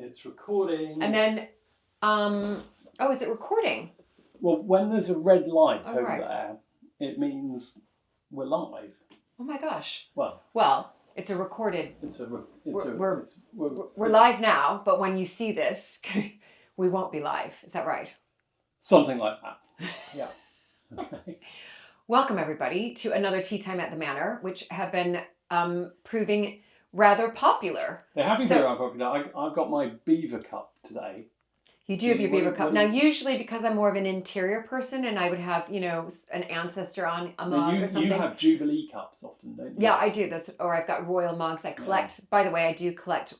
It's recording. And then, is it recording? Well, when there's a red light over right. there, it means we're live. Oh my gosh. Well, it's a recorded. We're live now, but when you see this, we won't be live. Is that right? Something like that. Yeah. Okay. Welcome everybody to another Tea Time at the Manor, which have been proving rather popular. They have been very popular. I've got my beaver cup today. You do have your beaver cup. Now, usually because I'm more of an interior person and I would have, an ancestor on a mug or something. You have Jubilee cups often, don't you? Yeah, I do. Or I've got royal mugs. I collect, by the way, I do collect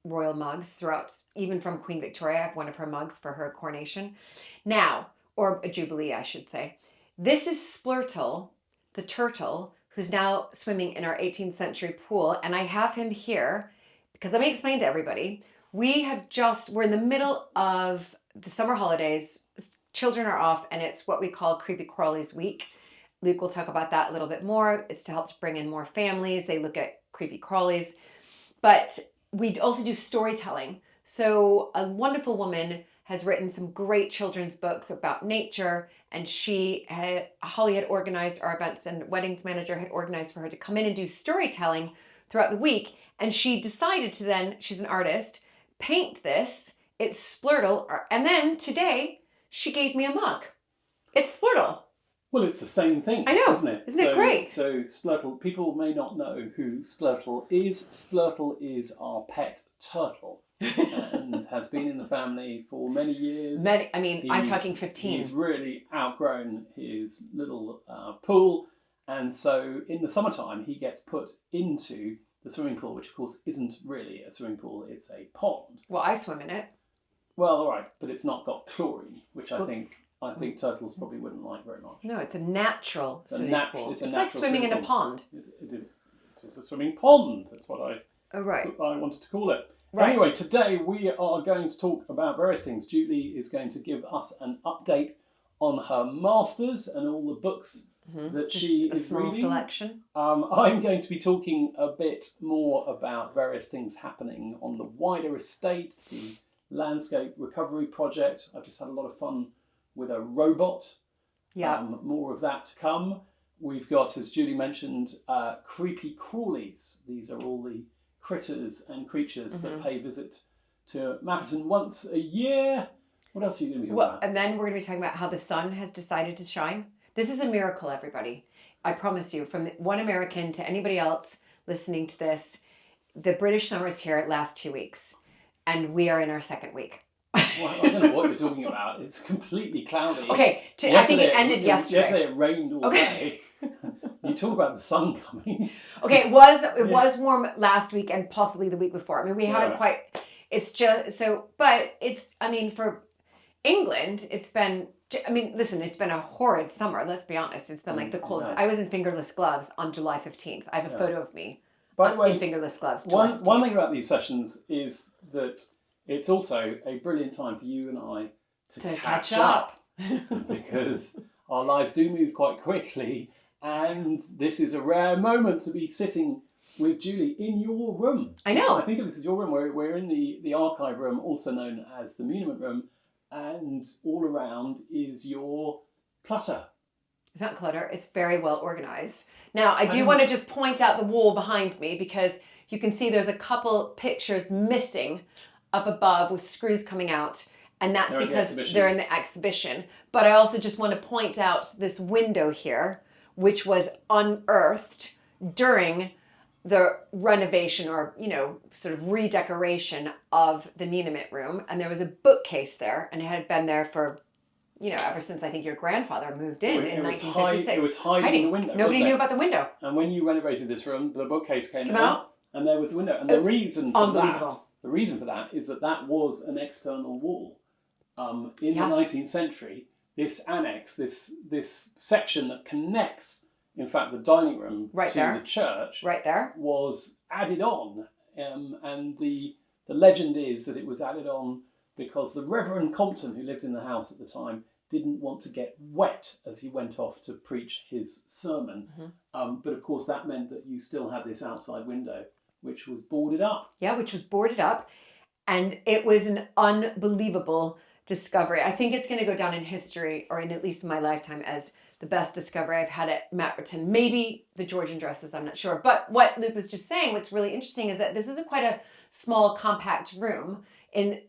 royal mugs throughout, even from Queen Victoria. I have one of her mugs for her coronation. Now, or a Jubilee, I should say. This is Splurtle, the turtle, who's now swimming in our 18th century pool. And I have him here because let me explain to everybody. We're in the middle of the summer holidays. Children are off and it's what we call Creepy Crawlies Week. Luke will talk about that a little bit more. It's to help to bring in more families. They look at creepy crawlies. But we also do storytelling. So a wonderful woman has written some great children's books about nature. And Holly had organized our events and weddings manager had organized for her to come in and do storytelling throughout the week. And she decided to then, she's an artist, paint this. It's Splurtle. And then today she gave me a mug. It's Splurtle. Well, it's the same thing, I know. isn't it? Isn't it great? So Splurtle, people may not know who Splurtle is. Splurtle is our pet turtle and has been in the family for many years. I'm talking 15. He's really outgrown his little pool. And so in the summertime, he gets put into the swimming pool, which of course isn't really a swimming pool, it's a pond. Well, I swim in it. Well, all right, but it's not got chlorine, which I think turtles probably wouldn't like very much. No, it's a natural swimming pool. It's like swimming in a pond. It is a swimming pond. That's what I wanted to call it. Right. Anyway, today we are going to talk about various things. Julie is going to give us an update on her masters and all the books that she is reading. A small selection. I'm going to be talking a bit more about various things happening on the wider estate, the landscape recovery project. I've just had a lot of fun with a robot. Yeah. More of that to come. We've got, as Julie mentioned, creepy crawlies. These are all the critters and creatures that pay visit to Mapperton once a year. What else are you going to be talking about? And then we're going to be talking about how the sun has decided to shine. This is a miracle, everybody. I promise you, from one American to anybody else listening to this, the British summer is here. It lasts 2 weeks. And we are in our second week. Well, I don't know what you're talking about. It's completely cloudy. Okay, I think it ended yesterday. Yesterday it rained all day. You talk about the sun coming. Okay, it was warm last week and possibly the week before. I mean, we haven't quite. It's just so, but it's. I mean, for England, it's been. I mean, listen, it's been a horrid summer. Let's be honest. It's been like the coldest. I was in fingerless gloves on July 15th. I have a photo of me. By the way, in fingerless gloves. One thing about these sessions is that it's also a brilliant time for you and I to catch up. Because our lives do move quite quickly, and this is a rare moment to be sitting with Julie in your room. I know. So I think of this as your room. We're in the archive room, also known as the Muniment room, and all around is your clutter. It's not clutter. It's very well organized. Now, I do want to just point out the wall behind me because you can see there's a couple pictures missing up above with screws coming out. And that's because they're in the exhibition. But I also just want to point out this window here, which was unearthed during the renovation or, sort of redecoration of the Muniment room. And there was a bookcase there, and it had been there for, ever since I think your grandfather moved in 1956. It was hiding in the window. Nobody knew about the window. And when you renovated this room, the bookcase came out, and there was the window. And the reason for that is that was an external wall. In the 19th century, this annex, this section that connects, in fact, the dining room to the church, was added on. And the legend is that it was added on because the Reverend Compton, who lived in the house at the time, didn't want to get wet as he went off to preach his sermon. But of course, that meant that you still had this outside window, which was boarded up. Yeah, which was boarded up. And it was an unbelievable discovery. I think it's going to go down in history, or in at least my lifetime, as the best discovery I've had at Mapperton. Maybe the Georgian dresses, I'm not sure. But what Luke was just saying, what's really interesting is that this is quite a small, compact room in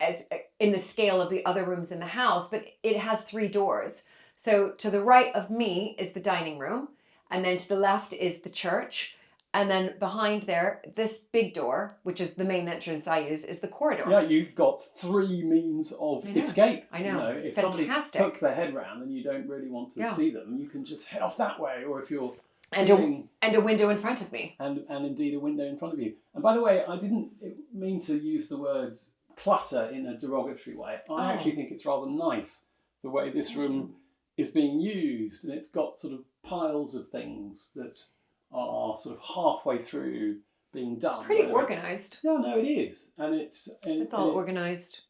the scale of the other rooms in the house, but it has 3 doors. So to the right of me is the dining room, and then to the left is the church. And then behind there, this big door, which is the main entrance I use, is the corridor. Yeah, you've got 3 means of escape. I know. If Fantastic. somebody puts their head round and you don't really want to see them, you can just head off that way. Or if you're and a window in front of me. And indeed a window in front of you. And by the way, I didn't mean to use the words clutter in a derogatory way. I actually think it's rather nice the way this room is being used, and it's got sort of piles of things that are sort of halfway through being done. It's pretty organized. Yeah, no, it is, and it's all organized.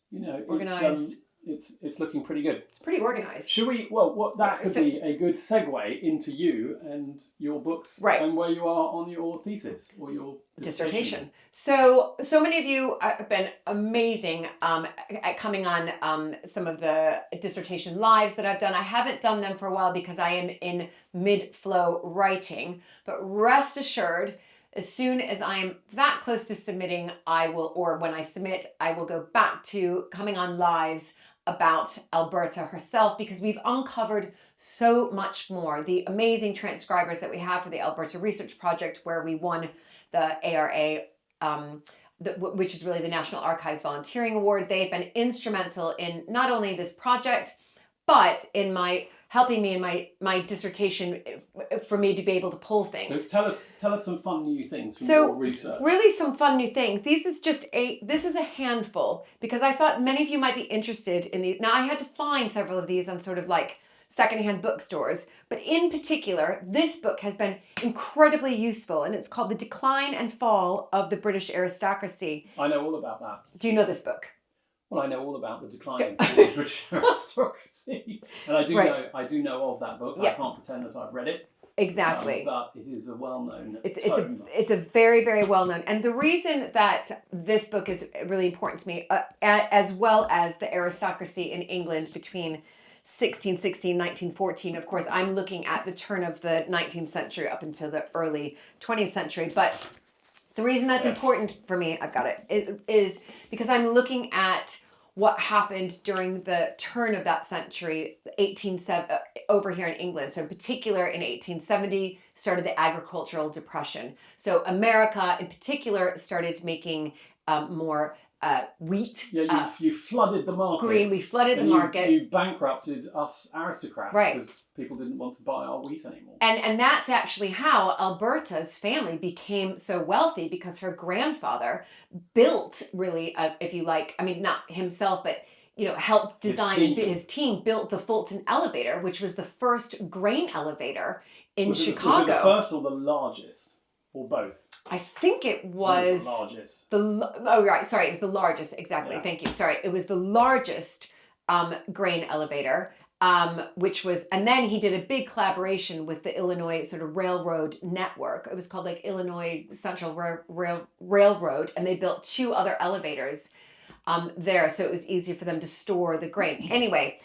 Organized. It's looking pretty good. It's pretty organized. Should we? Well, that could be a good segue into you and your books, right, and where you are on your thesis or your dissertation. So many of you have been amazing at coming on some of the dissertation lives that I've done. I haven't done them for a while because I am in mid-flow writing, but rest assured, as soon as I'm that close to submitting, I will, or when I submit, I will go back to coming on lives about Alberta herself, because we've uncovered so much more. The amazing transcribers that we have for the Alberta Research Project, where we won the ARA, which is really the National Archives Volunteering Award. They've been instrumental in not only this project, but in helping me in my dissertation, for me to be able to pull things. So tell us some fun new things from your research. Really some fun new things. This is a handful, because I thought many of you might be interested in these. Now, I had to find several of these on sort of like secondhand bookstores, but in particular, this book has been incredibly useful, and it's called The Decline and Fall of the British Aristocracy. I know all about that. Do you know this book? Well, I know all about the decline of the British aristocracy, and I do know of that book. Yeah. I can't pretend that I've read it. Exactly, but it is a well-known. It's a very, very well-known, and the reason that this book is really important to me, as well as the aristocracy in England between 1616 and 1914. Of course, I'm looking at the turn of the 19th century up until the early 20th century, but the reason that's important for me, I've got it, is because I'm looking at what happened during the turn of that century, over here in England. So in particular, in 1870, started the agricultural depression. So America, in particular, started making more wheat. Yeah, you flooded the market. Green, we flooded the market. You bankrupted us aristocrats, right? Because people didn't want to buy our wheat anymore. And that's actually how Alberta's family became so wealthy, because her grandfather built, really, if you like, I mean, not himself, but helped design, and his team built the Fulton elevator, which was the first grain elevator in Chicago. Was it the first or the largest, or both? I think it was the largest. It was the largest, exactly. Yeah. Thank you. Sorry, it was the largest grain elevator, which was, and then he did a big collaboration with the Illinois sort of railroad network. It was called like Illinois Central Railroad, and they built 2 other elevators there, so it was easy for them to store the grain. Anyway,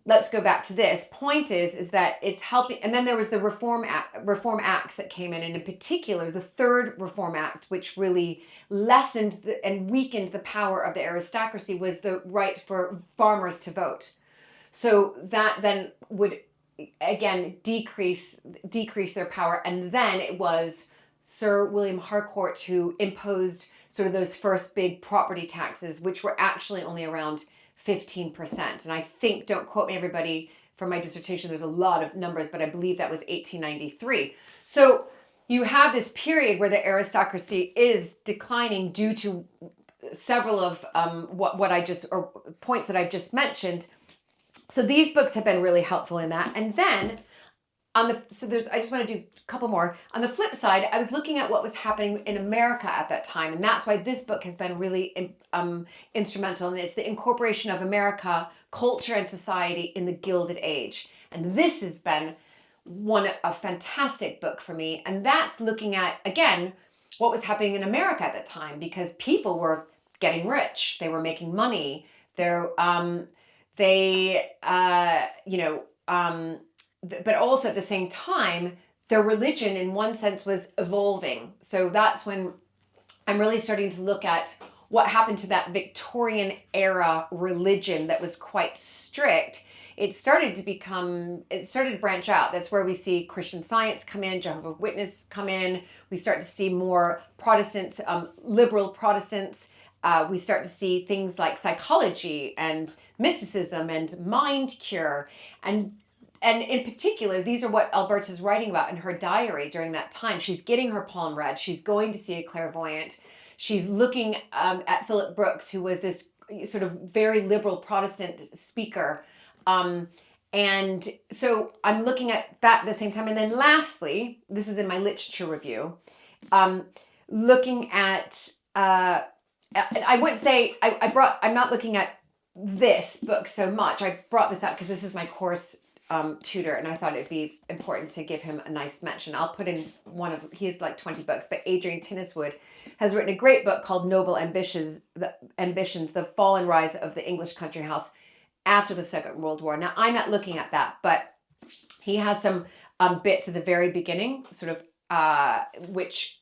let's go back to this. Point is that it's helping, and then there was the Reform Acts that came in, and in particular, the Third Reform Act, which really lessened and weakened the power of the aristocracy, was the right for farmers to vote. So that then would, again, decrease their power, and then it was Sir William Harcourt who imposed sort of those first big property taxes, which were actually only around 15%. And I think, don't quote me everybody, from my dissertation, there's a lot of numbers, but I believe that was 1893. So you have this period where the aristocracy is declining due to several of points that I've just mentioned. So these books have been really helpful in that. And then I just want to do a couple more. On the flip side, I was looking at what was happening in America at that time, and that's why this book has been really instrumental, and it's the incorporation of America, culture, and society in the Gilded Age. And this has been a fantastic book for me, and that's looking at, again, what was happening in America at that time, because people were getting rich. They were making money. But also at the same time, their religion in one sense was evolving. So that's when I'm really starting to look at what happened to that Victorian era religion that was quite strict. It started to branch out. That's where we see Christian Science come in, Jehovah's Witness come in. We start to see more Protestants, liberal Protestants. We start to see things like psychology and mysticism and mind cure. And in particular, these are what Alberta's writing about in her diary during that time. She's getting her palm read. She's going to see a clairvoyant. She's looking at Philip Brooks, who was this sort of very liberal Protestant speaker. And so I'm looking at that at the same time. And then lastly, this is in my literature review, looking at, I wouldn't say, I'm not looking at this book so much. I brought this up because this is my course tutor, and I thought it'd be important to give him a nice mention. I'll put in he has like 20 books, but Adrian Tinniswood has written a great book called Noble Ambitions, The Fall and Rise of the English Country House after the Second World War. Now, I'm not looking at that, but he has some bits at the very beginning, sort of, which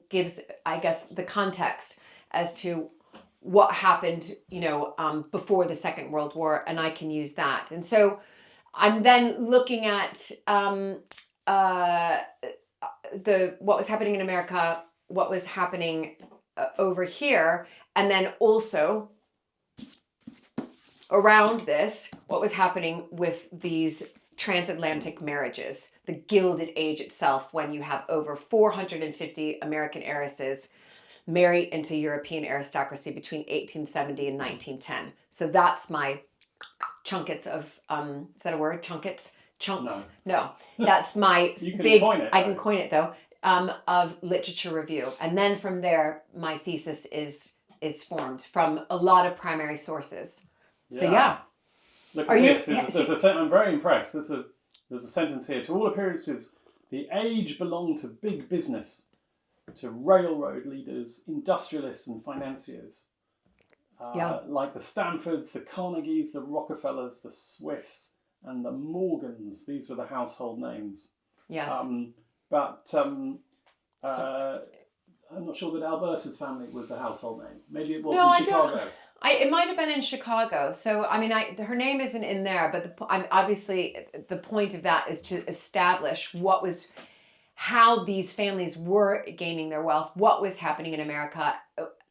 gives, I guess, the context as to what happened, before the Second World War, and I can use that. And so I'm then looking at what was happening in America, what was happening over here, and then also around this, what was happening with these transatlantic marriages, the Gilded Age itself, when you have over 450 American heiresses marry into European aristocracy between 1870 and 1910. So that's my chunkets of, is that a word? Chunkets? Chunks? No. That's my big, I can coin it though, of literature review. And then from there, my thesis is formed from a lot of primary sources. Yeah. So yeah. Look at this. I'm very impressed. There's a sentence here. To all appearances, the age belonged to big business, to railroad leaders, industrialists and financiers. Like the Stanfords, the Carnegies, the Rockefellers, the Swifts, and the Morgans. These were the household names. Yes. I'm not sure that Alberta's family was a household name. Maybe it was in Chicago. It might have been in Chicago. So, I mean, her name isn't in there, but obviously the point of that is to establish how these families were gaining their wealth, what was happening in America,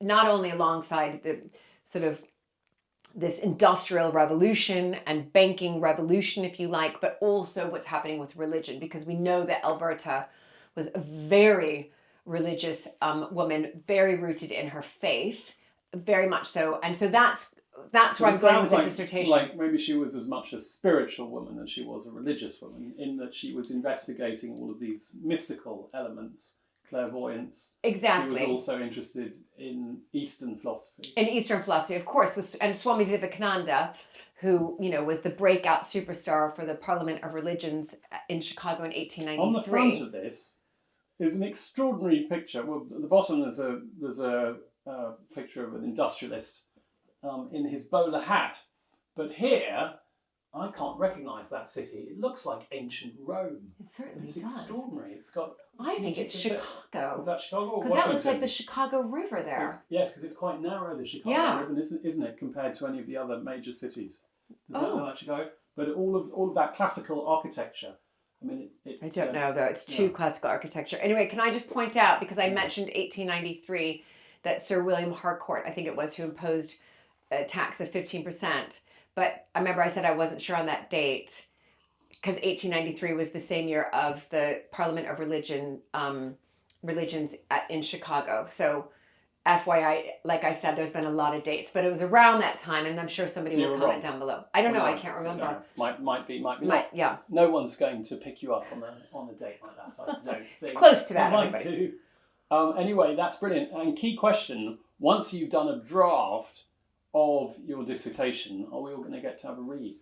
not only alongside the sort of this industrial revolution and banking revolution, if you like, but also what's happening with religion, because we know that Alberta was a very religious woman, very rooted in her faith, very much so. And so that's where I'm going with the dissertation. Like maybe she was as much a spiritual woman as she was a religious woman, in that she was investigating all of these mystical elements, clairvoyance. Exactly. She was also interested in Eastern philosophy. In Eastern philosophy, of course, and Swami Vivekananda, who was the breakout superstar for the Parliament of Religions in Chicago in 1893. On the front of this is an extraordinary picture. Well, at the bottom there's a picture of an industrialist in his bowler hat, but here I can't recognise that city. It looks like ancient Rome. It certainly does. It's extraordinary. It's got. I think it's Chicago. Is that Chicago? Because that looks like the Chicago River there. Yes, because it's quite narrow, the Chicago River, isn't it, compared to any of the other major cities? Does that know Chicago? But all of that classical architecture. I mean, I don't know though. It's too classical architecture. Anyway, can I just point out, because I mentioned 1893, that Sir William Harcourt, I think it was, who imposed a tax of 15%. But I remember I said I wasn't sure on that date, because 1893 was the same year of the Parliament of Religions in Chicago. So FYI, like I said, there's been a lot of dates, but it was around that time, and I'm sure somebody will comment down below. I don't know. I can't remember. Might be not. Yeah. No one's going to pick you up on a date like that. I don't think. It's close to that. Everybody. Anyway, that's brilliant. And key question: once you've done a draft of your dissertation, are we all going to get to have a read?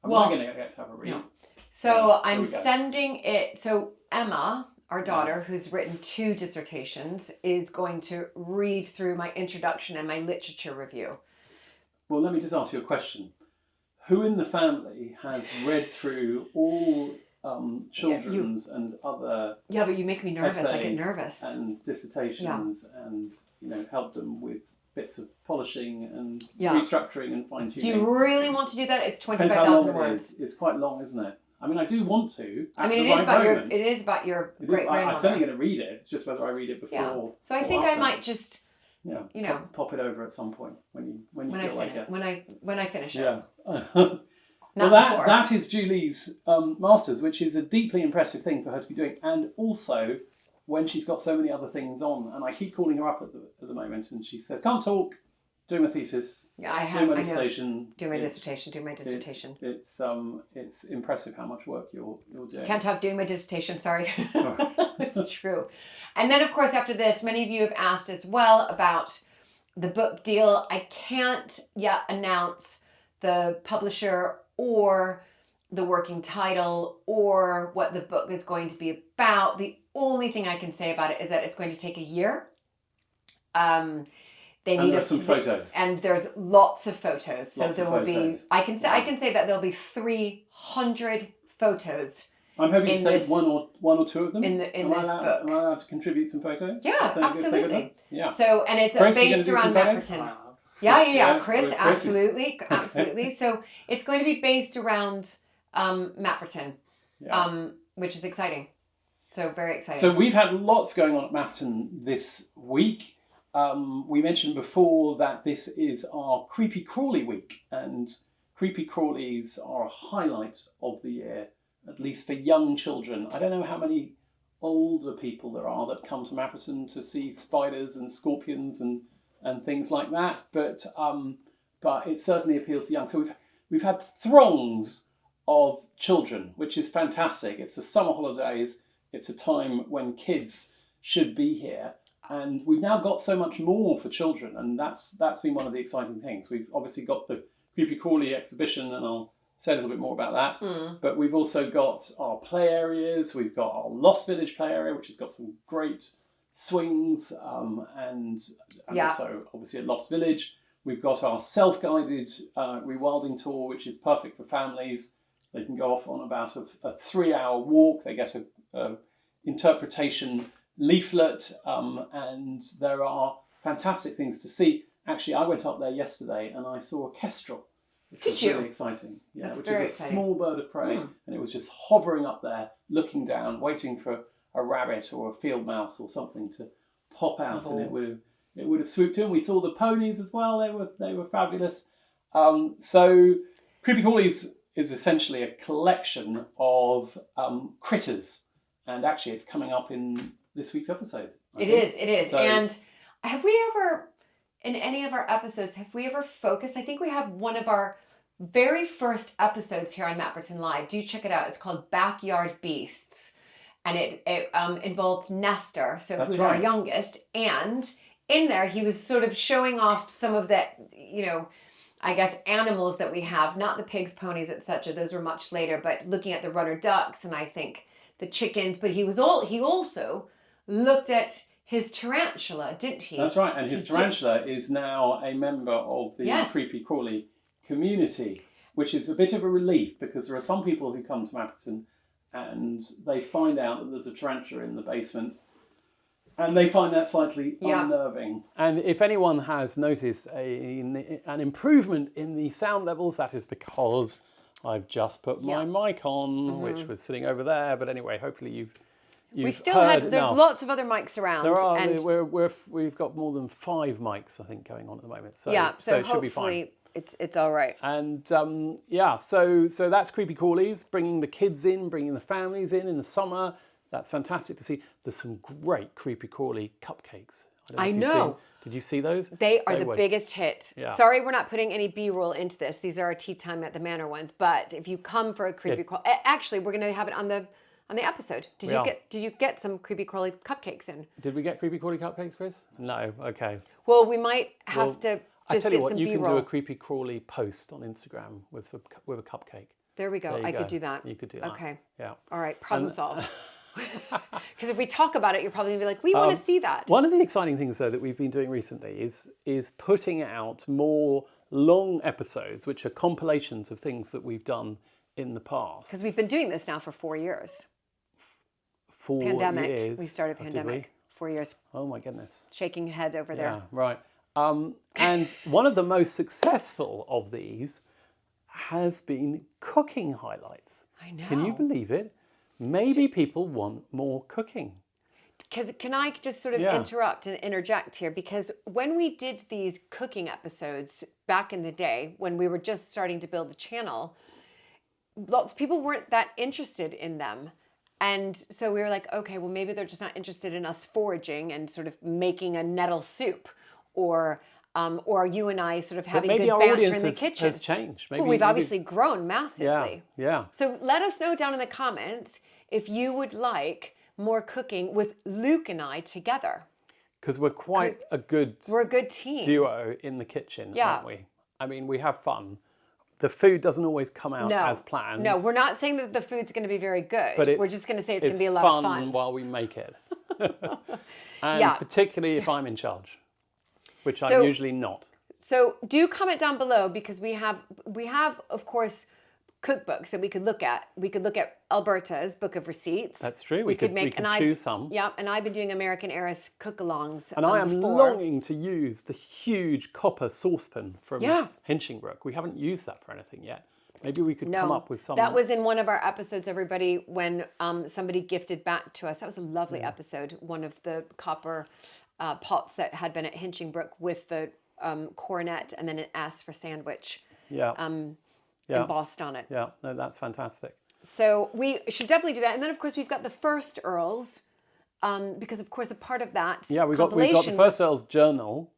Am I going to get to have a read? No. So I'm sending it. So Emma, our daughter, who's written 2 dissertations, is going to read through my introduction and my literature review. Well, let me just ask you a question. Who in the family has read through all children's and other but you make me nervous. I get nervous. And dissertations and help them with bits of polishing and restructuring and fine tuning. Do you really want to do that? It's 25,000 words. It's quite long, isn't it? I mean, I do want to. It is about your great grandmother. I'm certainly going to read it. It's just whether I read it before. Yeah. So I think I might just. Pop it over at some point when I finish it. Yeah. Well, that is Julie's masters, which is a deeply impressive thing for her to be doing, and also when she's got so many other things on. And I keep calling her up at the moment, and she says, "Can't talk. Doing my thesis. Yeah, doing my dissertation. Do my dissertation. It's impressive how much work you're doing. Can't talk. Doing my dissertation. Sorry. It's true. And then, of course, after this, many of you have asked as well about the book deal. I can't yet announce the publisher or the working title or what the book is going to be about. The only thing I can say about it is that it's going to take a year. There's some photos. And there's lots of photos. So there will be. I can say that there'll be 300 photos. I'm hoping to take one or two of them. In this book. Am I allowed to contribute some photos? Yeah, absolutely. Yeah. So, and it's Chris, based around Mapperton. Yeah. Chris, absolutely. So it's going to be based around Mapperton, which is exciting. So very exciting. So we've had lots going on at Mapperton this week. We mentioned before that this is our Creepy Crawly week, and Creepy Crawlies are a highlight of the year, at least for young children. I don't know how many older people there are that come to Mapperton to see spiders and scorpions and things like that, but it certainly appeals to young. So we've had throngs of children, which is fantastic. It's the summer holidays. It's a time when kids should be here. And we've now got so much more for children, and that's been one of the exciting things. We've obviously got the Creepy Crawly exhibition, and I'll say a little bit more about that. But we've also got our play areas. We've got our Lost Village play area, which has got some great swings, and also obviously at Lost Village. We've got our self-guided rewilding tour, which is perfect for families. They can go off on about a 3-hour walk. They get a interpretation leaflet, and there are fantastic things to see. Actually, I went up there yesterday and I saw a kestrel, which was really exciting. Yeah, which is a small bird of prey, and it was just hovering up there, looking down, waiting for a rabbit or a field mouse or something to pop out, and it would have swooped in. We saw the ponies as well; they were fabulous. So, Creepy Crawlies is essentially a collection of critters, and actually, it's coming up in this week's episode. It is. So, and have we ever, in any of our episodes, focused? I think we have one of our very first episodes here on Mapperton Live. Do check it out. It's called Backyard Beasts. And it involved Nestor, who's our youngest. And in there, he was sort of showing off some of the, I guess, animals that we have. Not the pigs, ponies, etc. Those were much later. But looking at the rudder ducks and I think the chickens. But he also looked at his tarantula, didn't he? That's right, and his tarantula is now a member of the Creepy Crawly community, which is a bit of a relief because there are some people who come to Mapperton and they find out that there's a tarantula in the basement and they find that slightly unnerving. And if anyone has noticed an improvement in the sound levels, that is because I've just put my mic on, which was sitting over there. But anyway, hopefully you've there's lots of other mics around. There are. And we've got more than 5 mics, I think, going on at the moment. So it should be fine. It's all right. And so that's Creepy Crawlies, bringing the kids in, bringing the families in the summer. That's fantastic to see. There's some great Creepy Crawly cupcakes. I know. Did you see those? They are the biggest hit. Yeah. Sorry, we're not putting any B-roll into this. These are our tea time at the Manor ones. But if you come for a Creepy Crawly, actually, we're going to have it on the episode. Did you get some Creepy Crawly cupcakes in? Did we get Creepy Crawly cupcakes, Chris? No. Okay. Well, we might have to just get some B-roll. I tell you what, you can do a Creepy Crawly post on Instagram with a cupcake. There we go. I could do that. You could do that. Okay. Yeah. All right. Problem solved. Because if we talk about it, you're probably going to be like, we want to see that. One of the exciting things, though, that we've been doing recently is putting out more long episodes, which are compilations of things that we've done in the past. Because we've been doing this now for 4 years. 4 pandemic. years. We started pandemic. 4 years. Oh my goodness. Shaking head over there. Yeah, right. And one of the most successful of these has been cooking highlights. I know. Can you believe it? Maybe people want more cooking. Because can I just sort of interrupt and interject here? Because when we did these cooking episodes back in the day, when we were just starting to build the channel, lots of people weren't that interested in them. And so we were like, okay, well, maybe they're just not interested in us foraging and sort of making a nettle soup, or you and I sort of having good banter in the kitchen. Has changed. Maybe, we've obviously grown massively. Yeah. So let us know down in the comments if you would like more cooking with Luke and I together. Because we're a good team duo in the kitchen, aren't we? I mean, we have fun. The food doesn't always come out as planned. No, we're not saying that the food's going to be very good. But we're just going to say it's going to be a lot of fun while we make it. And particularly if I'm in charge, which I'm usually not. So do comment down below, because we have of course cookbooks that we could look at. We could look at Alberta's Book of Receipts. That's true. We could choose some. Yeah, and I've been doing American Heiress cook-alongs. And I am longing to use the huge copper saucepan from Hinchingbrook. We haven't used that for anything yet. Maybe we could come up with some. That was in one of our episodes, everybody, when somebody gifted back to us. That was a lovely episode. One of the copper pots that had been at Hinchingbrook with the coronet and then an S for sandwich. Embossed on it. Yeah, no, that's fantastic. So we should definitely do that. And then, of course, we've got the First Earls, because, of course, a part of that we've got the First Earl's journal,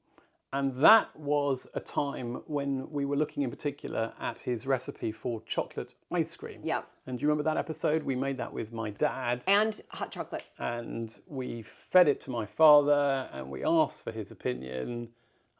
and that was a time when we were looking in particular at his recipe for chocolate ice cream. Yeah. And do you remember that episode? We made that with my dad. And hot chocolate. And we fed it to my father, and we asked for his opinion.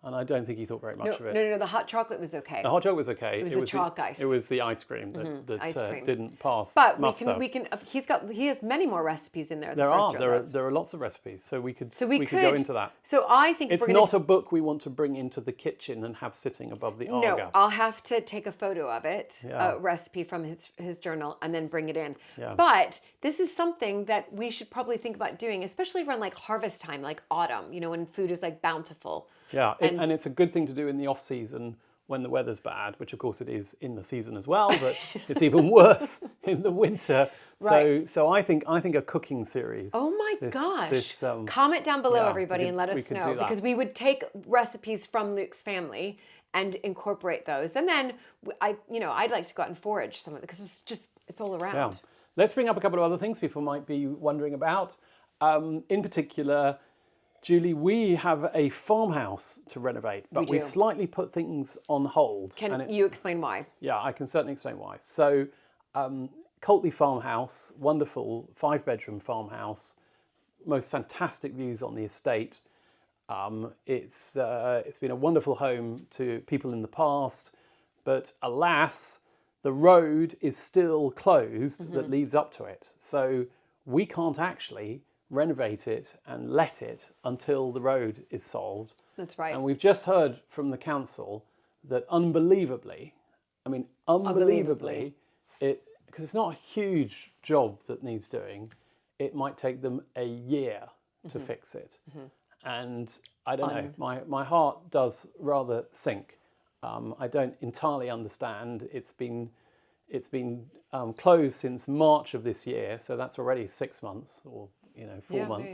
And I don't think he thought very much of it. No, the hot chocolate was okay. The hot chocolate was okay. It was the chalk ice. It was the ice cream that didn't pass But muster. we can. He has many more recipes in there. There are lots of recipes, so we could go into that. So I think it's not a book we want to bring into the kitchen and have sitting above the Arga. No, I'll have to take a photo of it, a recipe from his journal, and then bring it in. Yeah. But this is something that we should probably think about doing, especially around like harvest time, like autumn. When food is like bountiful. Yeah, and it's a good thing to do in the off season when the weather's bad, which of course it is in the season as well, but it's even worse in the winter. Right. So I think a cooking series. Oh my gosh! Comment down below, everybody, and let us know, because we would take recipes from Luke's family and incorporate those, and then I'd like to go out and forage some of it, because it's all around. Yeah. Let's bring up a couple of other things people might be wondering about. In particular, Julie, we have a farmhouse to renovate, but we've slightly put things on hold. Can you explain why? Yeah, I can certainly explain why. So, Coltley Farmhouse, wonderful 5-bedroom farmhouse, most fantastic views on the estate. It's been a wonderful home to people in the past, but alas, the road is still closed that leads up to it. So we can't actually renovate it and let it until the road is solved. That's right. And we've just heard from the council that unbelievably, because it's not a huge job that needs doing, it might take them a year to fix it. And I don't know, my heart does rather sink. I don't entirely understand. It's been closed since March of this year, so that's already 6 months, or 4 months,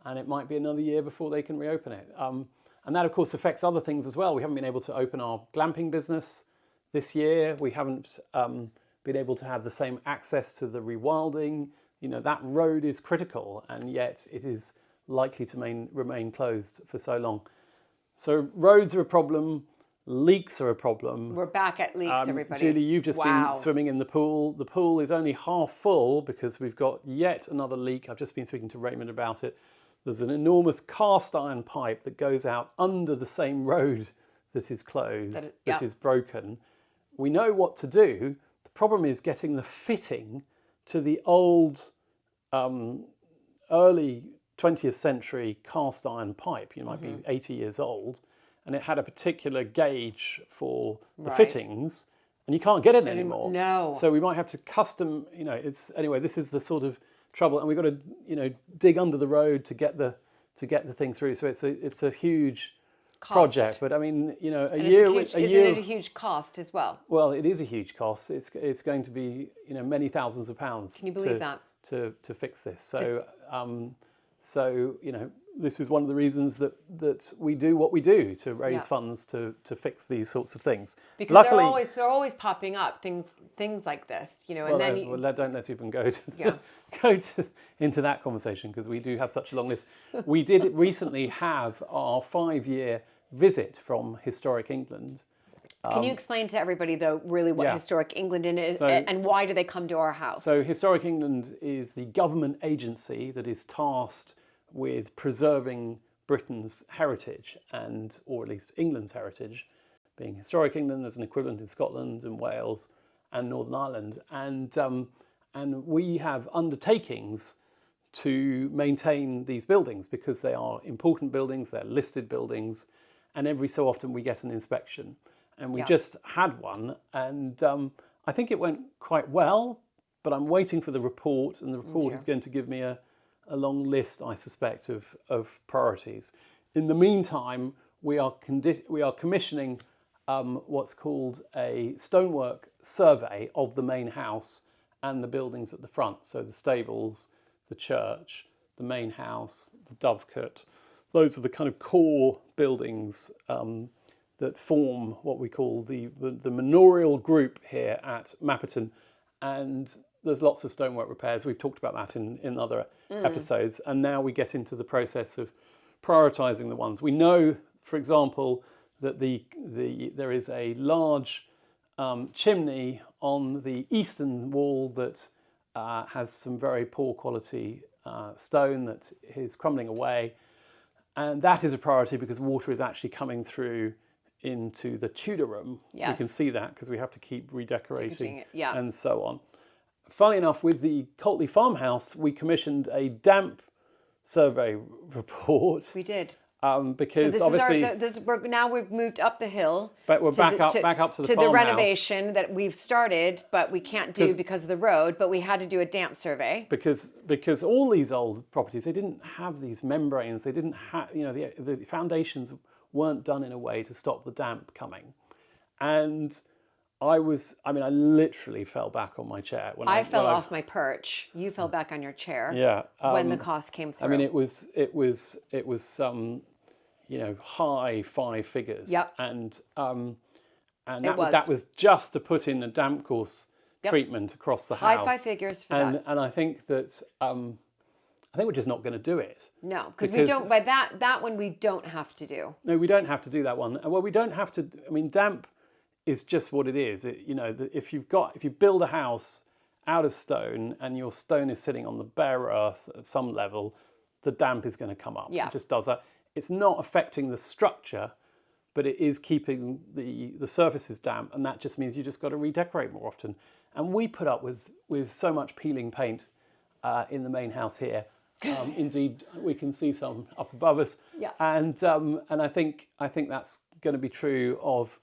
and it might be another year before they can reopen it. And that, of course, affects other things as well. We haven't been able to open our glamping business this year. We haven't been able to have the same access to the rewilding. That road is critical, and yet it is likely to remain closed for so long. So roads are a problem. Leaks are a problem. We're back at leaks, everybody. Julie, you've just been swimming in the pool. The pool is only half full because we've got yet another leak. I've just been speaking to Raymond about it. There's an enormous cast iron pipe that goes out under the same road that is closed, that is broken. We know what to do. The problem is getting the fitting to the old early 20th century cast iron pipe. You might be 80 years old, and it had a particular gauge for the fittings, and you can't get it anymore. No. So we might have to custom. Anyway. This is the sort of trouble, and we've got to dig under the road to get the thing through. So it's a huge project, but I mean, Isn't it a huge cost as well? Well, it is a huge cost. It's going to be many thousands of pounds. Can you believe that? To fix this? So this is one of the reasons that we do what we do to raise funds to fix these sorts of things. Because luckily, they're always popping up things like this, and then don't let's even go into that conversation, because we do have such a long list. We did recently have our 5-year visit from Historic England. Can you explain to everybody, though, really what Historic England is, and why do they come to our house? So Historic England is the government agency that is tasked with preserving Britain's heritage, or at least England's heritage, being Historic England. There's an equivalent in Scotland and Wales and Northern Ireland. And we have undertakings to maintain these buildings because they are important buildings, they're listed buildings, and every so often we get an inspection. And we just had one, and I think it went quite well, but I'm waiting for the report, and the report is going to give me a long list, I suspect, of priorities. In the meantime, we are commissioning what's called a stonework survey of the main house and the buildings at the front. So the stables, the church, the main house, the dovecote. Those are the kind of core buildings that form what we call the manorial group here at Mapperton. And there's lots of stonework repairs. We've talked about that in other episodes. And now we get into the process of prioritising the ones. We know, for example, that there is a large chimney on the eastern wall that has some very poor quality stone that is crumbling away. And that is a priority because water is actually coming through into the Tudor room. Yes. We can see that because we have to keep redecorating and so on. Funnily enough, with the Coltley farmhouse, we commissioned a damp survey report. We did. Because so now we've moved up the hill. But we're back up to the farmhouse. Renovation that we've started, but we can't do because of the road. But we had to do a damp survey because all these old properties, they didn't have these membranes. They didn't have the foundations weren't done in a way to stop the damp coming, and I literally fell back on my chair when I fell off my perch. You fell back on your chair. Yeah. When the cost came through. I mean, it was high 5 figures. Yep. And that was just to put in a damp course treatment across the house. High 5 figures for that. And I think that I think we're just not going to do it. No, because we don't. By that one we don't have to do. No, we don't have to do that one. Well, we don't have to. I mean, damp is just what it is. If you build a house out of stone and your stone is sitting on the bare earth at some level, the damp is going to come up. Yeah. It just does that. It's not affecting the structure, but it is keeping the surfaces damp, and that just means you just got to redecorate more often. And we put up with so much peeling paint in the main house here. Indeed, we can see some up above us. Yeah. And I think that's going to be true of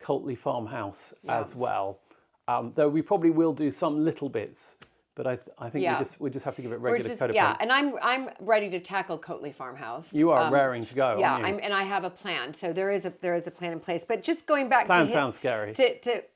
Coltley farmhouse as well. Though we probably will do some little bits, but I think we just have to give it regular coat of paint. Yeah, and I'm ready to tackle Coltley farmhouse. You are raring to go. Yeah, aren't you? and I have a plan. So there is a plan in place. But just going back plan sounds scary.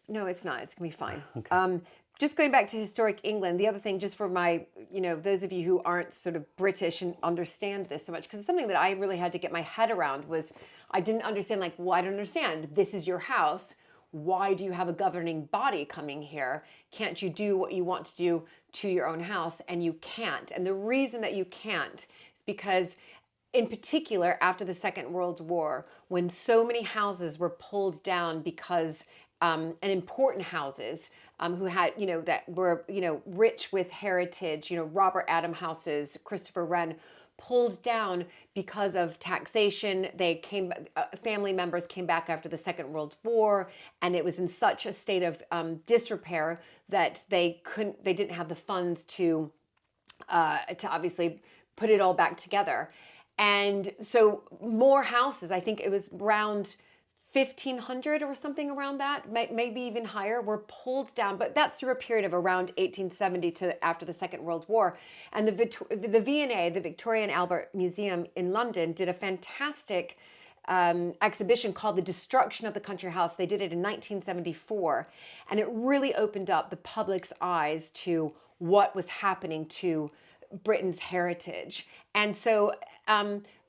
No, it's not. It's gonna be fine. Okay. Just going back to Historic England, the other thing, just for my, those of you who aren't sort of British and understand this so much, because it's something that I really had to get my head around was I didn't understand, I don't understand. This is your house. Why do you have a governing body coming here? Can't you do what you want to do to your own house? And you can't. And the reason that you can't is because, in particular, after the Second World War, when so many houses were pulled down because, and important houses, who had, that were, rich with heritage, Robert Adam houses, Christopher Wren, pulled down because of taxation. Family members came back after the Second World War, and it was in such a state of disrepair that they didn't have the funds to to obviously put it all back together. And so more houses, I think it was around 1,500 or something around that, maybe even higher, were pulled down. But that's through a period of around 1870 to after the Second World War. And the V&A, the Victoria and Albert Museum in London, did a fantastic exhibition called The Destruction of the Country House. They did it in 1974. And it really opened up the public's eyes to what was happening to Britain's heritage. And so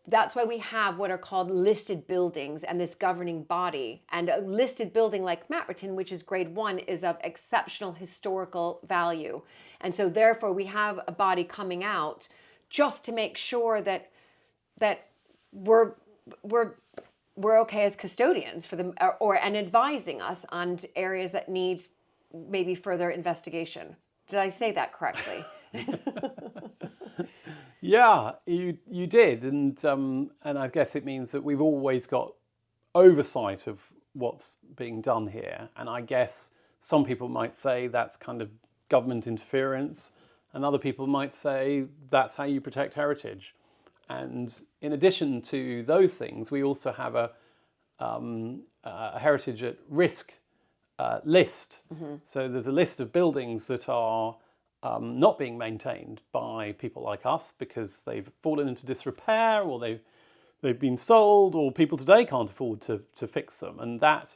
that's why we have what are called listed buildings and this governing body. And a listed building like Mapperton, which is grade 1, is of exceptional historical value. And so therefore we have a body coming out just to make sure that we're okay as custodians for them, and advising us on areas that need maybe further investigation. Did I say that correctly? Yeah, you did, and I guess it means that we've always got oversight of what's being done here. And I guess some people might say that's kind of government interference, and other people might say that's how you protect heritage. And in addition to those things, we also have a heritage at risk list. Mm-hmm. So there's a list of buildings that are not being maintained by people like us because they've fallen into disrepair, or they've been sold, or people today can't afford to fix them. And that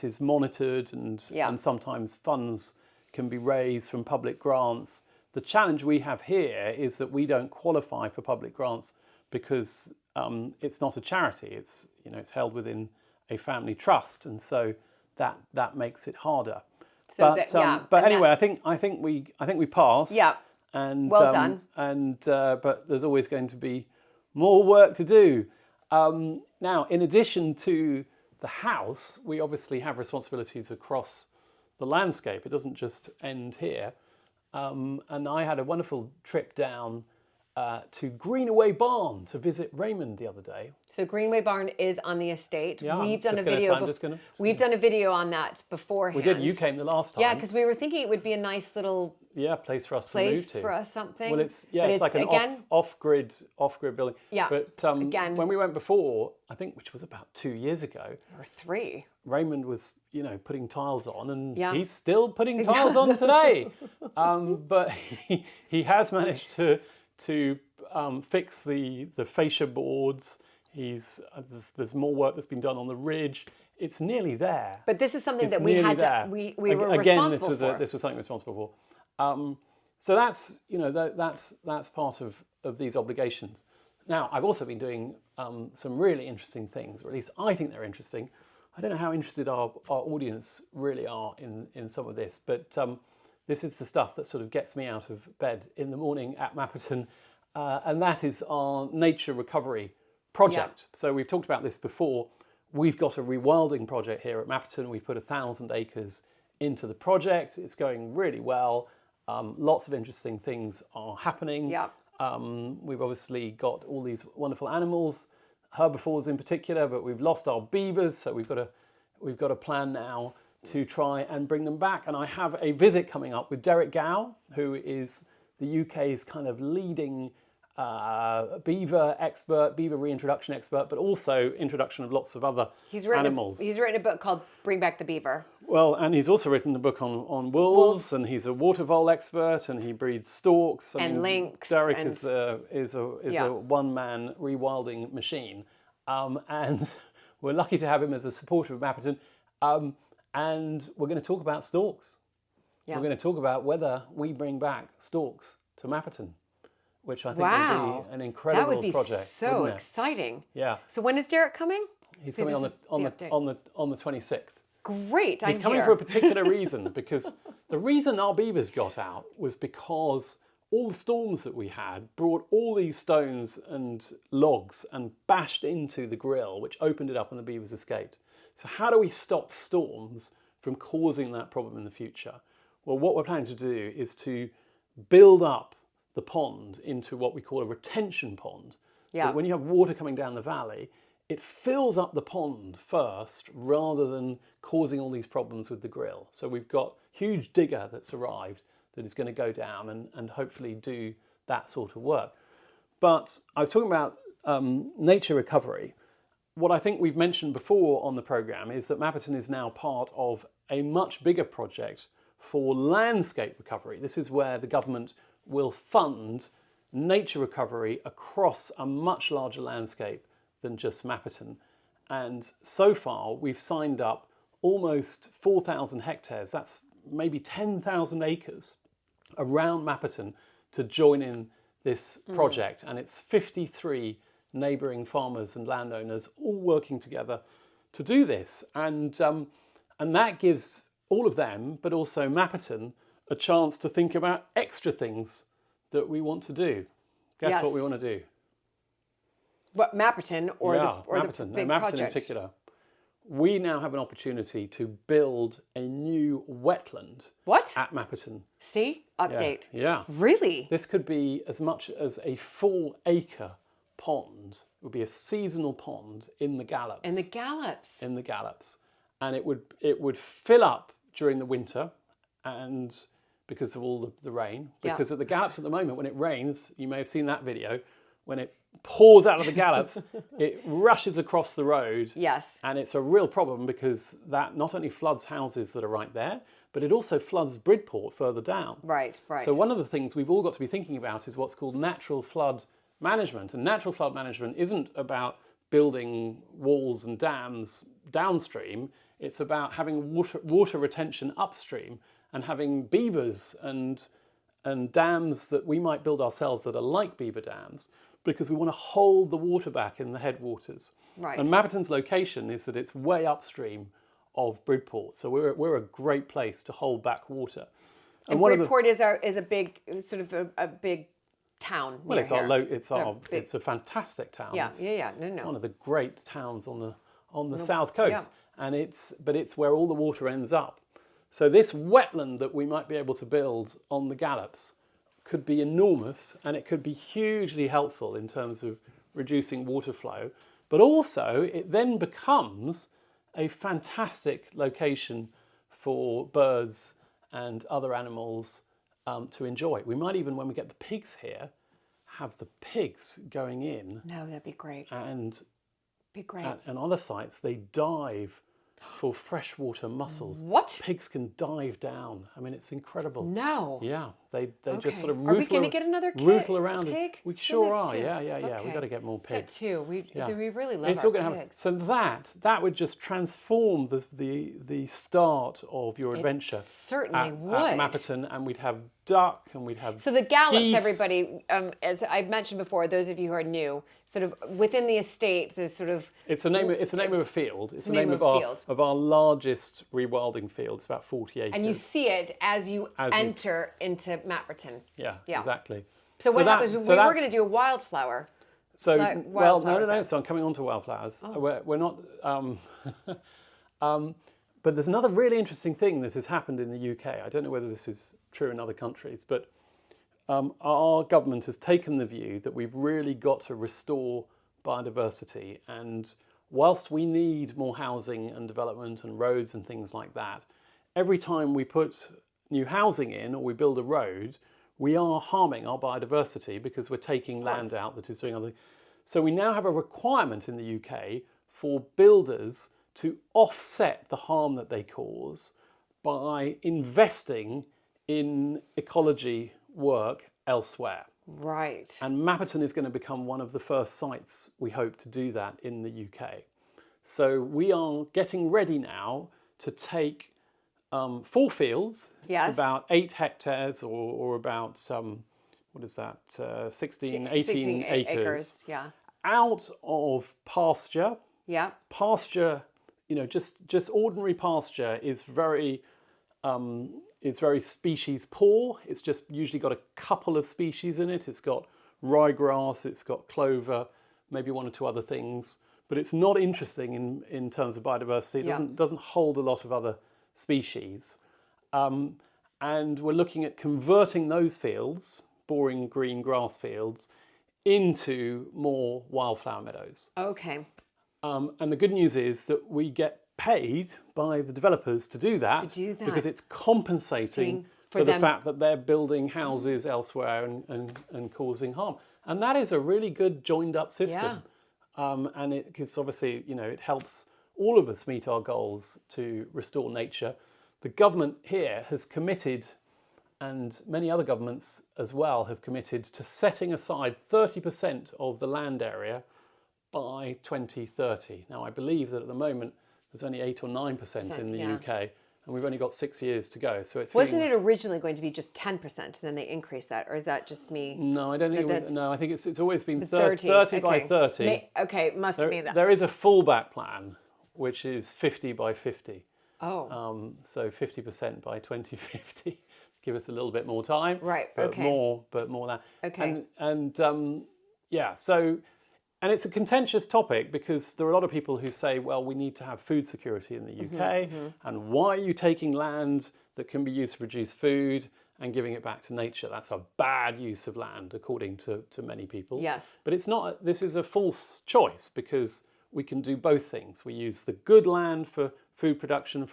is monitored, and sometimes funds can be raised from public grants. The challenge we have here is that we don't qualify for public grants because it's not a charity. It's held within a family trust, and so that makes it harder. So but anyway, I think we passed. Yeah. And well done. But there's always going to be more work to do. Now, in addition to the house, we obviously have responsibilities across the landscape. It doesn't just end here. And I had a wonderful trip down to Greenaway Barn to visit Raymond the other day. So Greenaway Barn is on the estate. Yeah, We've done a video on that beforehand. We did. You came the last time. Yeah, because we were thinking it would be a nice little place for us to move to. For us something. Well, it's like an off-grid building. Yeah. But again, when we went before, I think, which was about 2 years ago, or 3, Raymond was putting tiles on, and he's still putting tiles on today. But he has managed to fix the fascia boards. There's more work that's been done on the ridge. It's nearly there. But this is something that we were responsible for. This was something responsible for. So that's part of these obligations. Now, I've also been doing some really interesting things, or at least I think they're interesting. I don't know how interested our audience really are in some of this, but this is the stuff that sort of gets me out of bed in the morning at Mapperton, and that is our nature recovery project. Yeah. So we've talked about this before. We've got a rewilding project here at Mapperton. We've put 1,000 acres into the project. It's going really well. Lots of interesting things are happening. Yeah. We've obviously got all these wonderful animals, herbivores in particular, but we've lost our beavers, so we've got a plan now to try and bring them back. And I have a visit coming up with Derek Gow, who is the UK's kind of leading beaver expert, beaver reintroduction expert, but also introduction of lots of other animals. He's written a book called Bring Back the Beaver. Well, and he's also written a book on wolves, and he's a water vole expert, and he breeds storks and lynx. Derek is a one-man rewilding machine, and we're lucky to have him as a supporter of Mapperton. And we're going to talk about storks. Yeah. We're going to talk about whether we bring back storks to Mapperton, which I think would be an incredible project. That would be so exciting. Yeah. So when is Derek coming? He's coming on the 26th. Great. He's coming for a particular reason, because the reason our beavers got out was because all the storms that we had brought all these stones and logs and bashed into the grill, which opened it up and the beavers escaped. So how do we stop storms from causing that problem in the future? Well, what we're planning to do is to build up the pond into what we call a retention pond. Yeah. So when you have water coming down the valley, it fills up the pond first rather than causing all these problems with the grill. So we've got a huge digger that's arrived that is going to go down and hopefully do that sort of work. But I was talking about nature recovery. What I think we've mentioned before on the programme is that Mapperton is now part of a much bigger project for landscape recovery. This is where the government will fund nature recovery across a much larger landscape than just Mapperton. And so far we've signed up almost 4,000 hectares, that's maybe 10,000 acres around Mapperton to join in this project. And it's 53 neighbouring farmers and landowners all working together to do this. And that gives all of them, but also Mapperton, a chance to think about extra things that we want to do. Guess what we want to do? What, Mapperton or Mapperton. the big Mapperton project? in particular. We now have an opportunity to build a new wetland at Mapperton. See? Update. Yeah. Really? This could be as much as a full acre pond. It would be a seasonal pond in the Gallops. In the Gallops. In the Gallops. And it would fill up during the winter, and because of all the rain. Because at the Gallops at the moment, when it rains, you may have seen that video, when it pours out of the Gallops, it rushes across the road. Yes. And it's a real problem because that not only floods houses that are right there, but it also floods Bridport further down. Right. So one of the things we've all got to be thinking about is what's called natural flood management. And natural flood management isn't about building walls and dams downstream. It's about having water retention upstream and having beavers and dams that we might build ourselves that are like beaver dams, because we want to hold the water back in the headwaters. Right. And Mapperton's location is that it's way upstream of Bridport, so we're a great place to hold back water. And Bridport is a big sort of a big town. Well, it's a fantastic town. Yeah. It's one of the great towns on the south coast, and it's where all the water ends up. So this wetland that we might be able to build on the Gallops could be enormous, and it could be hugely helpful in terms of reducing water flow. But also, it then becomes a fantastic location for birds and other animals to enjoy. We might even, when we get the pigs here, have the pigs going in. No, that'd be great. And be great. And other sites, they dive for freshwater mussels. What? Pigs can dive down. I mean, it's incredible. No. Yeah, they just sort of Are we going to get another rootle around. Pig? We sure are. Too. Yeah. Okay. We've got to get more pigs. Get two. We really love it's our all gonna pigs. So that would just transform the start of your adventure. Certainly would. At Mapperton, and we'd have duck, and we'd have So the Gallops, geese. everybody, as I've mentioned before, those of you who are new, sort of within the estate, there's sort of... It's the name of a field. It's the name of our largest rewilding field. It's about 40 acres. And you see it as you enter into Mapperton. Yeah, exactly. So what happens? We're going to do a wildflower. So, no. So I'm coming on to wildflowers. Oh. We're not... but there's another really interesting thing that has happened in the UK. I don't know whether this is true in other countries, but our government has taken the view that we've really got to restore biodiversity. And whilst we need more housing and development and roads and things like that, every time we put new housing in or we build a road, we are harming our biodiversity because we're taking land out that is doing other things. So we now have a requirement in the UK for builders to offset the harm that they cause by investing in ecology work elsewhere. Right. And Mapperton is going to become one of the first sites, we hope, to do that in the UK. So we are getting ready now to take 4 fields. Yes. It's about 8 hectares or about, 16, 18 acres. Yeah. Out of pasture. Yeah. Pasture, just ordinary pasture is very species poor. It's just usually got a couple of species in it. It's got ryegrass, it's got clover, maybe 1 or 2 other things. But it's not interesting in terms of biodiversity. It doesn't hold a lot of other species. And we're looking at converting those fields, boring green grass fields, into more wildflower meadows. Okay. And the good news is that we get paid by the developers to do that. To do that. Because it's compensating for the fact that they're building houses elsewhere and causing harm. And that is a really good joined up system. And because obviously, it helps all of us meet our goals to restore nature. The government here has committed, and many other governments as well have committed, to setting aside 30% of the land area by 2030. Now, I believe that at the moment there's only 8 or 9% in the UK, and we've only got 6 years to go. So it's wasn't it originally going to be just 10%, and then they increased that, or is that just me? No, I don't think. No, I think it's always been 30 by 30. Okay, it must be that. There is a fallback plan, which is 50 by 50. Oh. So 50% by 2050. Give us a little bit more time. Right. But more than that. Okay. And it's a contentious topic because there are a lot of people who say, well, we need to have food security in the UK. And why are you taking land that can be used to produce food and giving it back to nature? That's a bad use of land, according to many people. Yes. But it's not. This is a false choice because we can do both things. We use the good land for food production,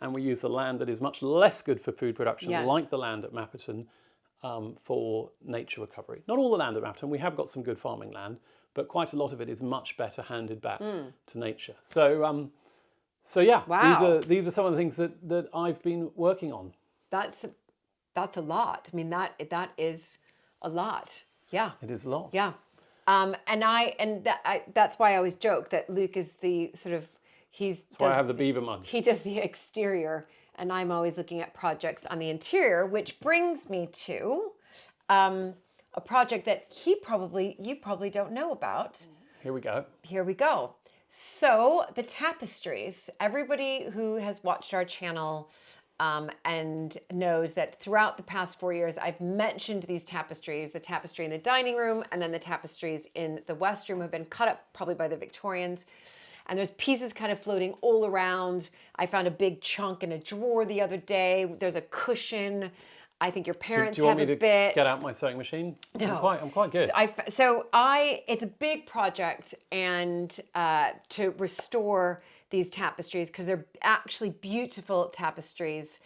and we use the land that is much less good for food production, like the land at Mapperton, for nature recovery. Not all the land at Mapperton. We have got some good farming land, but quite a lot of it is much better handed back to nature. So yeah, wow. These are some of the things that I've been working on. That's a lot. I mean, that is a lot. Yeah. It is a lot. Yeah. That's why I always joke that Luke is the sort of That's why I have the beaver mug. He does the exterior, and I'm always looking at projects on the interior, which brings me to a project that you probably don't know about. Here we go. So the tapestries. Everybody who has watched our channel and knows that throughout the past 4 years, I've mentioned these tapestries. The tapestry in the dining room and then the tapestries in the West Room have been cut up probably by the Victorians. And there's pieces kind of floating all around. I found a big chunk in a drawer the other day. There's a cushion. I think your parents do you want have me a to bit. Get out my sewing machine? No. I'm quite good. It's a big project, and to restore these tapestries, because they're actually beautiful tapestries.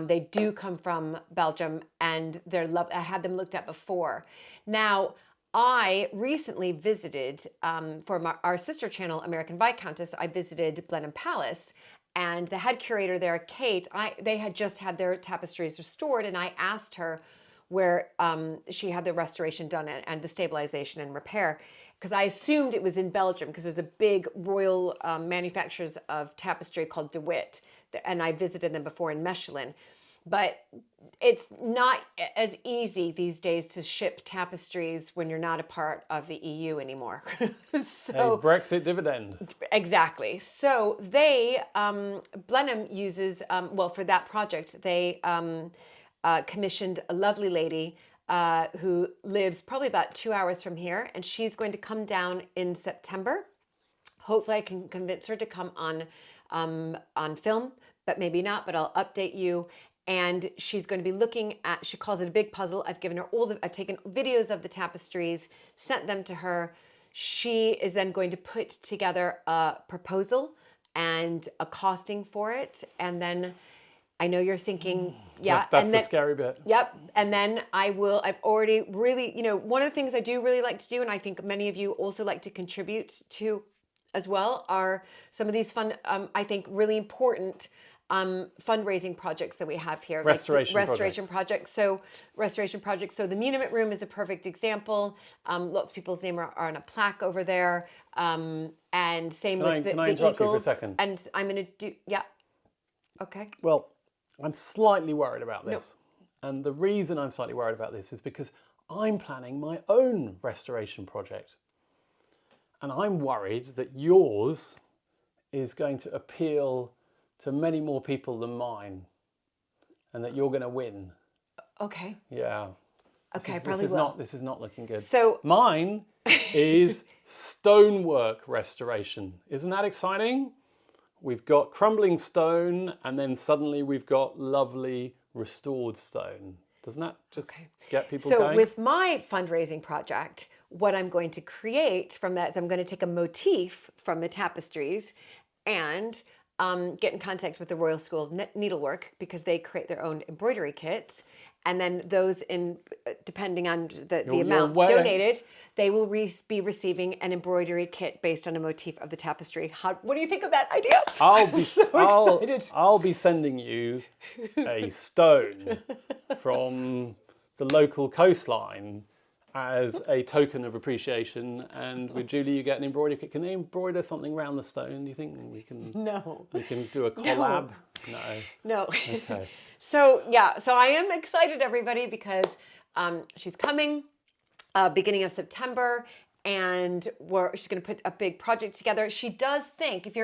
They do come from Belgium, and they're I had them looked at before. Now, I recently visited, for our sister channel, American Viscountess, I visited Blenheim Palace, and the head curator there, Kate, they had just had their tapestries restored, and I asked her where she had the restoration done and the stabilization and repair, because I assumed it was in Belgium, because there's a big royal manufacturers of tapestry called De Witt, and I visited them before in Mechelin. But it's not as easy these days to ship tapestries when you're not a part of the EU anymore. So a Brexit dividend. Exactly. So they, Blenheim uses, for that project, they commissioned a lovely lady who lives probably about 2 hours from here, and she's going to come down in September. Hopefully I can convince her to come on film, but maybe not, but I'll update you. And she's going to be looking at, she calls it a big puzzle. I've given her I've taken videos of the tapestries, sent them to her. She is then going to put together a proposal and a costing for it. And then I know you're thinking, that's the scary bit. Yep. And then I've already really, one of the things I do really like to do, and I think many of you also like to contribute to as well, are some of these fun, I think really important fundraising projects that we have here. Restoration projects. So restoration projects. So the Muniment Room is a perfect example. Lots of people's names are on a plaque over there. And same with the Can I interrupt Eagles. you for a second? And I'm going to do, okay. Well, I'm slightly worried about this. No. And the reason I'm slightly worried about this is because I'm planning my own restoration project. And I'm worried that yours is going to appeal to many more people than mine, and that you're going to win. Okay. Yeah. Okay, This is not looking good. So mine is stonework restoration. Isn't that exciting? We've got crumbling stone, and then suddenly we've got lovely restored stone. Doesn't that just get people going? So with my fundraising project, what I'm going to create from that is I'm going to take a motif from the tapestries, and get in contact with the Royal School of Needlework because they create their own embroidery kits. And then those depending on the amount donated, they will be receiving an embroidery kit based on a motif of the tapestry. What do you think of that idea? I'm so excited. I'll be sending you a stone from the local coastline as a token of appreciation, and with Julie you get an embroidery kit. Can they embroider something around the stone? Do you think we can? No. We can do a collab? No. Okay. So I am excited, everybody, because she's coming beginning of September, and she's going to put a big project together. She does think,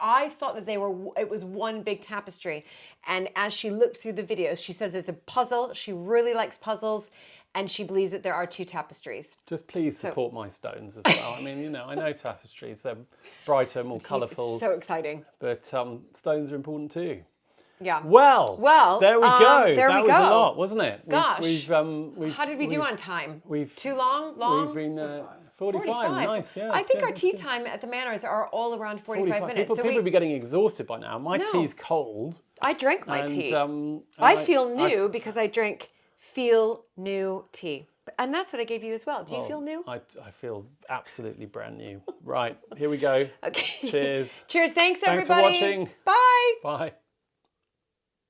I thought that it was one big tapestry, and as she looked through the videos, she says it's a puzzle. She really likes puzzles, and she believes that there are 2 tapestries. Just please support my stones as well. I mean, I know tapestries, they're brighter, more colourful. So exciting. But stones are important too. Yeah. Well, there we go. That was a lot, wasn't it? Gosh. How did we do on time? Too long? We've been 45. Nice, yeah. I think our tea time at the Manors are all around 45 minutes. People will be getting exhausted by now. My tea's cold. I drank my tea. I feel new because I drank Feel New tea. And that's what I gave you as well. Do you feel new? I feel absolutely brand new. Right, here we go. Okay. Cheers. Cheers. Thanks, everybody. Thanks for watching. Bye. Bye.